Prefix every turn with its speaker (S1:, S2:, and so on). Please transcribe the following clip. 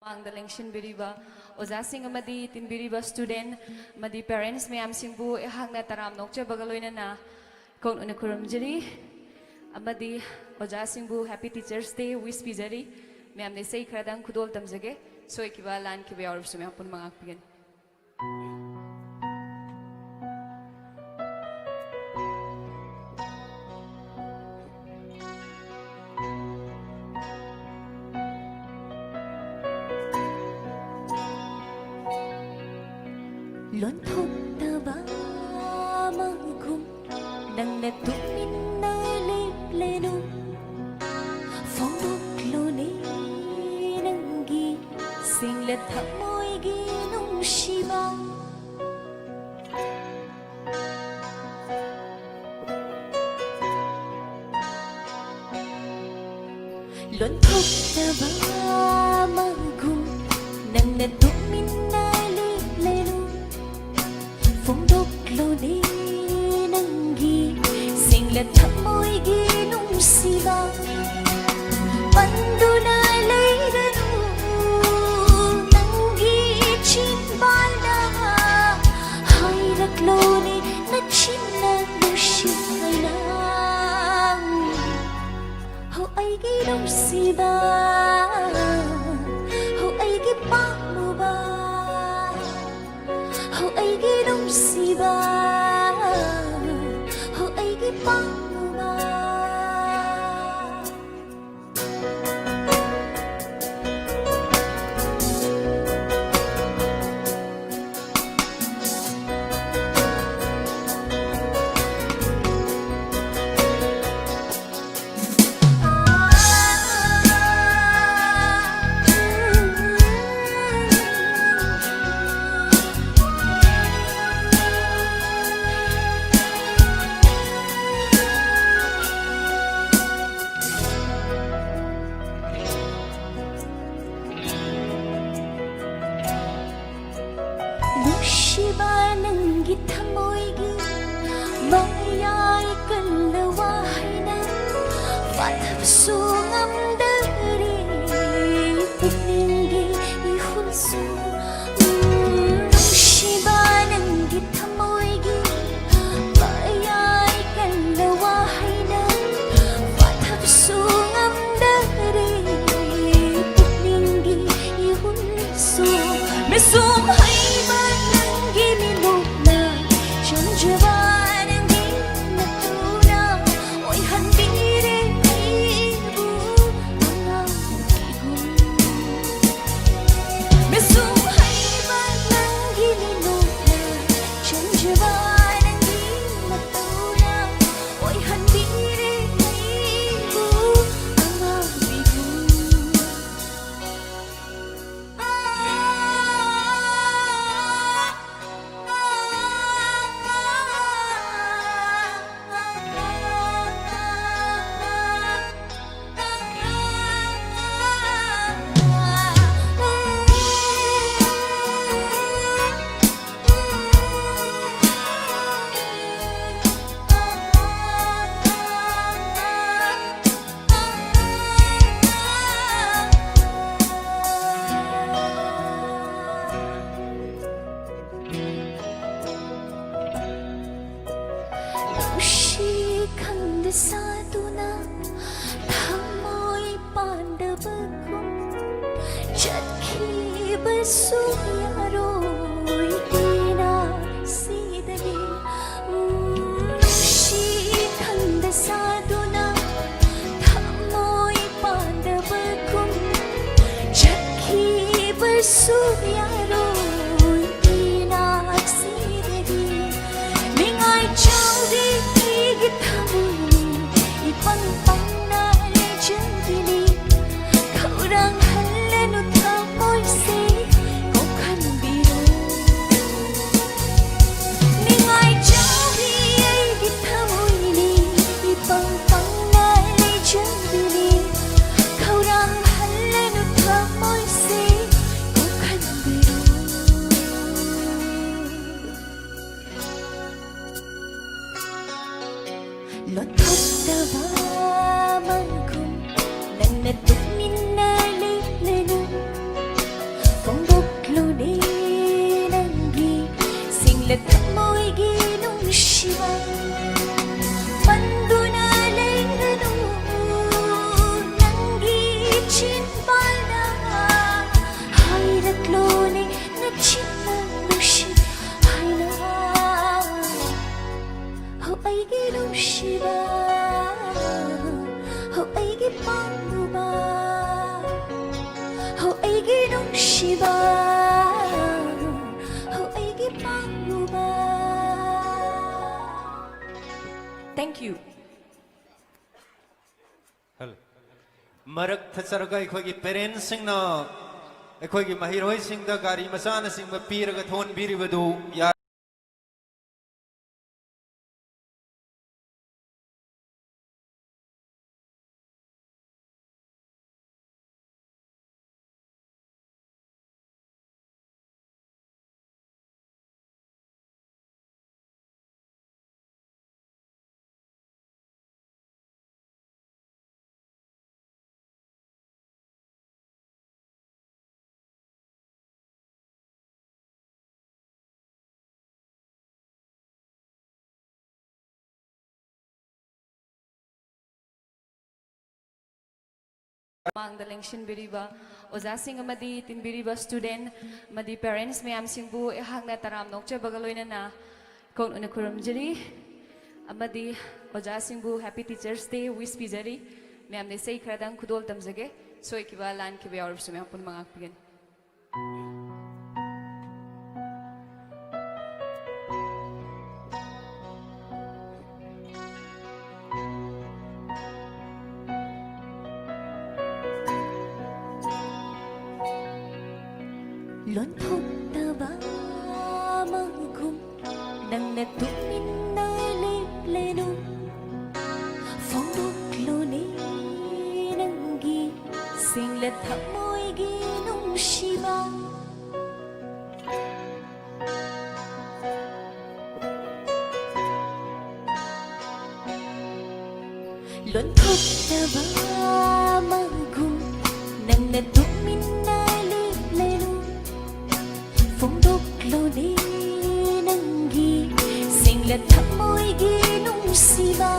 S1: Mangda lengshinbiriba ojasing amadi tinbiriba student amadi parents mayam singbu ehangna taram nokjabaga loinana kongna kuramjari amadi ojasingbu happy teachers day wish pijari mayam ne sei khradang khudol tamjage soikiba lan kiba yaursu mayam pun mangak pigan
S2: Luân thúc ta ba mang khung nang nét tụng min na lê lê nu phong đúc lô ni nang gi sinh lệ thắm môi gi nung shi ba Luân thúc ta ba mang khung nang nét tụng min na lê lê nu phong đúc lô ni nang gi sinh lệ thắm môi gi nung si ba pandu na lấy ra nu nang gi chin ba na hai rak lô ni na chin na lu shi hai na ho ai gi nung si ba ho ai gi pa mu ba ho ai gi nung si ba ho ai gi pa mu ba Shiba nang gitamoygi mayay kalawahina Fatapsungam dari Pagningi ihunso Shiba nang gitamoygi mayay kalawahina Fatapsungam dari Pagningi ihunso Mesum Saduna thamoy pandavagum chakhi basuyaroi tina sidani shikhand saduna thamoy pandavagum chakhi basuyaroi tina sidani ningai chawdi githamu Pang pang na legend dili Kau rang halan utang moy si Kau kan nungsiba Huwag ipaluba. Thank you.
S3: Marak thasarga akhoi parents singna akhoi mahiroi singda gari masana singba piraga thon biribadu ya
S1: Mangda lengshinbiriba ozasing amadi tinbiriba student amadi parents mayam singbu ehangna taram nokjabaga loinana kon una kuramjari amadi ozasingbu happy teachers day wish pijari mayam ne sei khradang khudol tamjage soi kiba lan kiba yaur sumya pun mangak pigen.
S2: Lon thúc ta ba mang khum nang na tu min nai li le nu phong đúc lô ni nang gi sing le thắm môi gi nung shi ba Lon thúc ta ba mang khum nang na tu min nai li le nu phong đúc lô đi nâng ghi xinh là thắm môi ghi nung si ba